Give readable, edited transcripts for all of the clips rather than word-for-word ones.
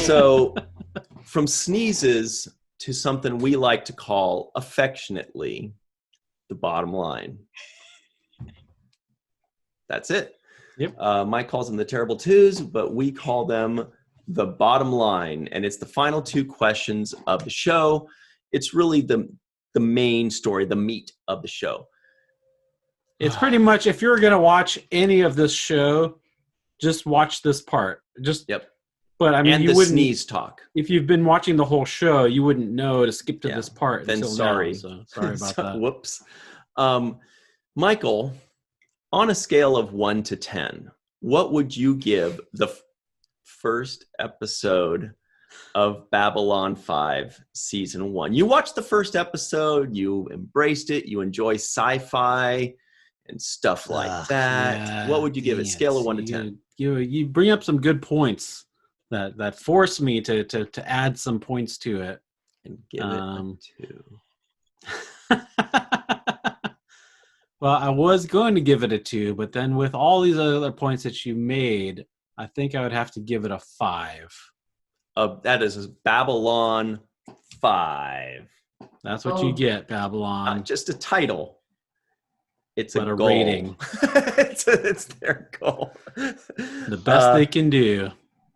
So from sneezes to something we like to call affectionately the bottom line. That's it. Yep. Mike calls them the terrible twos, but we call them the bottom line. And it's the final two questions of the show. It's really the main story, the meat of the show. It's pretty much, if you're going to watch any of this show, just watch this part. Yep. But I mean, and you the wouldn't sneeze talk. If you've been watching the whole show, you wouldn't know to skip to this part Then until sorry. now. So sorry about that. Whoops. Michael, on a scale of 1 to 10, what would you give the first episode of Babylon 5 season 1? You watched the first episode, you embraced it, you enjoy sci-fi and stuff like that. Yeah, what would you give it? Scale of 1 to 10. You bring up some good points that force me to add some points to it. And give it a 2. Well, I was going to give it a 2, but then with all these other points that you made, I think I would have to give it a 5. That is Babylon 5. That's what you get, Babylon. Not just a title. It's but a goal. Rating. it's their goal. The best they can do.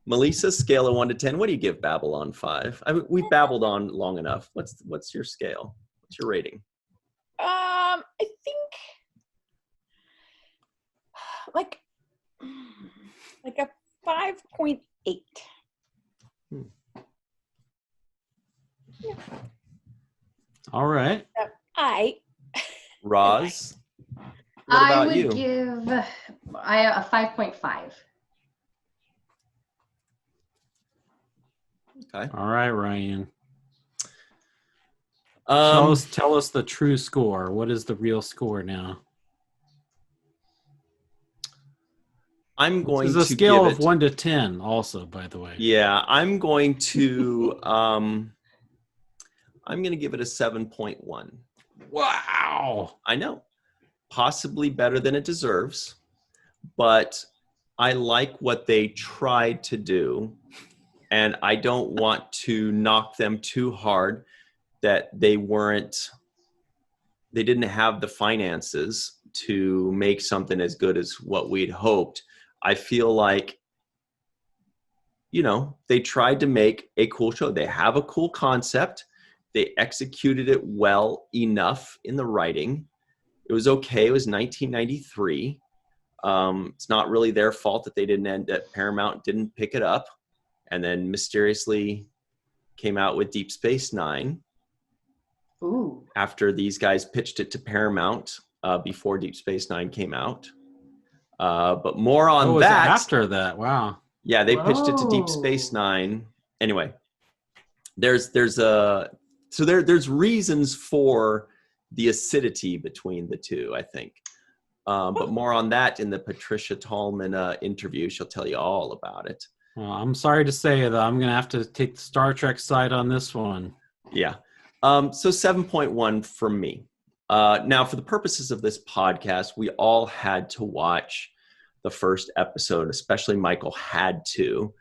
Melissa, scale of 1 to 10. What do you give Babylon 5? I mean, we've babbled on long enough. What's your scale? What's your rating? I think like a 5.8. Yeah. All right. Roz, what I about would you? give a 5.5. Okay. All right, Ryan. Um, Tell us the true score. What is the real score now? I'm going This to is a scale give of it, 1 to 10 also, by the way. Yeah, I'm going to give it a 7.1. Wow. I know. Possibly better than it deserves, but I like what they tried to do, and I don't want to knock them too hard that they didn't have the finances to make something as good as what we'd hoped. I feel like, they tried to make a cool show. They have a cool concept. They executed it well enough in the writing. It was okay. It was 1993. It's not really their fault that that Paramount didn't pick it up and then mysteriously came out with Deep Space Nine. Ooh. After these guys pitched it to Paramount before Deep Space Nine came out. But more on that. After that, wow. Yeah, they pitched it to Deep Space Nine. Anyway, there's reasons for the acidity between the two, I think. But more on that in the Patricia Tallman interview. She'll tell you all about it. Well, I'm sorry to say that I'm going to have to take the Star Trek side on this one. Yeah. So 7.1 from me. Now, for the purposes of this podcast, we all had to watch the first episode, especially Michael had to.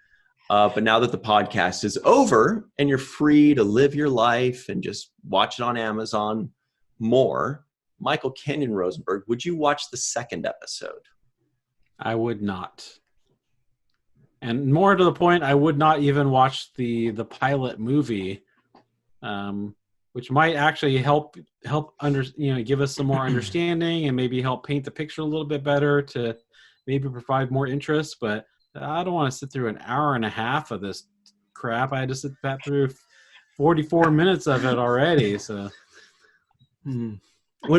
But now that the podcast is over and you're free to live your life and just watch it on Amazon more, Michael Kenyon Rosenberg, would you watch the second episode? I would not. And more to the point, I would not even watch the pilot movie, which might actually help give us some more understanding and maybe help paint the picture a little bit better to maybe provide more interest. But I don't want to sit through an hour and a half of this crap. I had to sit that through 44 minutes of it already. So when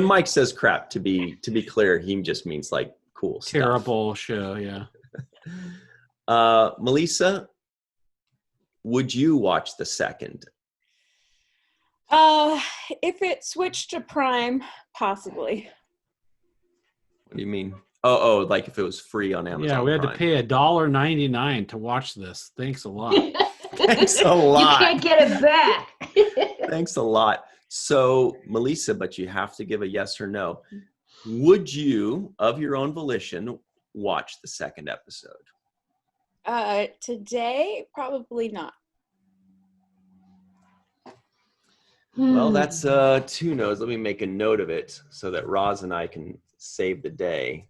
Mike says crap, to be clear, he just means like cool stuff. Terrible show, yeah. Melissa, would you watch the second? If it switched to Prime, possibly. What do you mean? Oh, like if it was free on Amazon. Yeah, we had Prime. to pay $1.99 to watch this. Thanks a lot. Thanks a lot. You can't get it back. Thanks a lot. So, Melissa, but you have to give a yes or no. Would you, of your own volition, watch the second episode? Today, probably not. Well, that's 2 no's. Let me make a note of it so that Roz and I can save the day.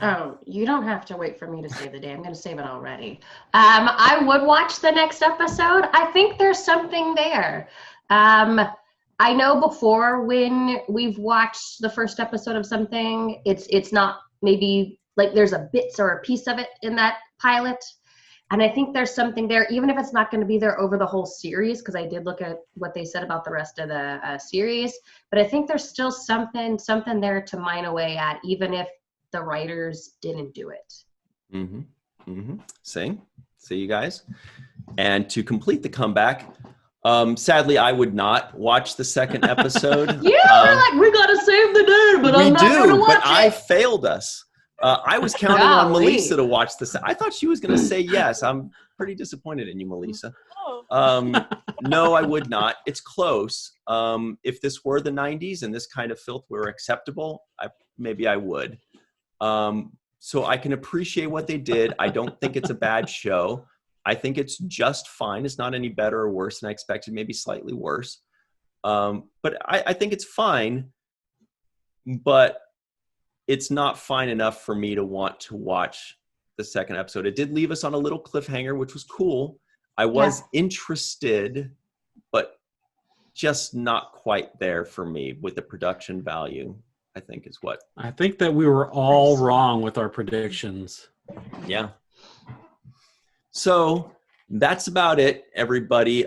Oh, you don't have to wait for me to save the day. I'm going to save it already. I would watch the next episode. I think there's something there. I know before when we've watched the first episode of something, it's not maybe like there's a bits or a piece of it in that pilot. And I think there's something there, even if it's not going to be there over the whole series, because I did look at what they said about the rest of the series. But I think there's still something there to mine away at, even if the writers didn't do it. See you guys. And to complete the comeback, sadly, I would not watch the second episode. We're like, we got to save the day, but I'm not going to watch it. But I failed us. I was counting on Melissa to watch this. I thought she was going to say yes. I'm pretty disappointed in you, Melissa. No, I would not. It's close. If this were the 90s and this kind of filth were acceptable, maybe I would. So I can appreciate what they did. I don't think it's a bad show. I think it's just fine. It's not any better or worse than I expected, maybe slightly worse. But I think it's fine. But it's not fine enough for me to want to watch the second episode. It did leave us on a little cliffhanger, which was cool. I was interested, but just not quite there for me with the production value, I think is what. I think that we were all wrong with our predictions. Yeah. So that's about it, everybody.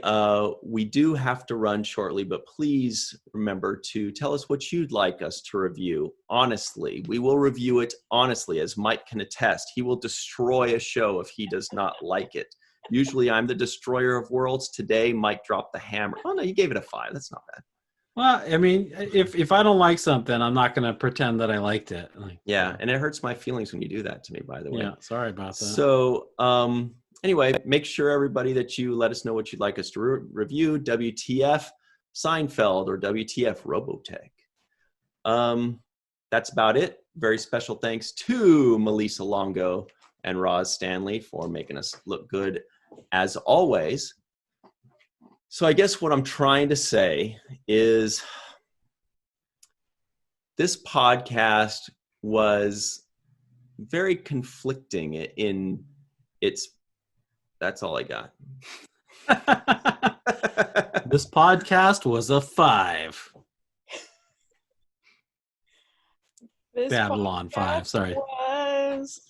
We do have to run shortly, but please remember to tell us what you'd like us to review. Honestly, we will review it honestly, as Mike can attest. He will destroy a show if he does not like it. Usually I'm the destroyer of worlds. Today, Mike dropped the hammer. Oh, no, he gave it a 5. That's not bad. Well, I mean, if I don't like something, I'm not going to pretend that I liked it. Yeah, and it hurts my feelings when you do that to me, by the way. Yeah, sorry about that. So, anyway, make sure, everybody, that you let us know what you'd like us to review. WTF Seinfeld or WTF Robotech. That's about it. Very special thanks to Melissa Longo and Roz Stanley for making us look good, as always. So I guess what I'm trying to say is this podcast was very conflicting in its. That's all I got. This podcast was a 5. Babylon 5, sorry. Was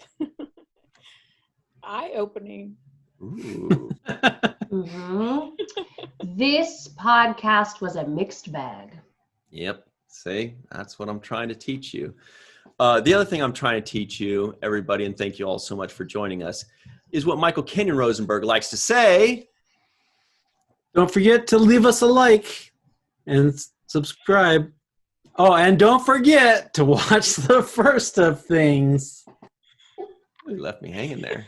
eye-opening. Ooh. This podcast was a mixed bag. Yep. See, that's what I'm trying to teach you. The other thing I'm trying to teach you, everybody, and thank you all so much for joining us, is what Michael Kenyon Rosenberg likes to say. Don't forget to leave us a like and subscribe. Oh, and don't forget to watch the first of things. You left me hanging there.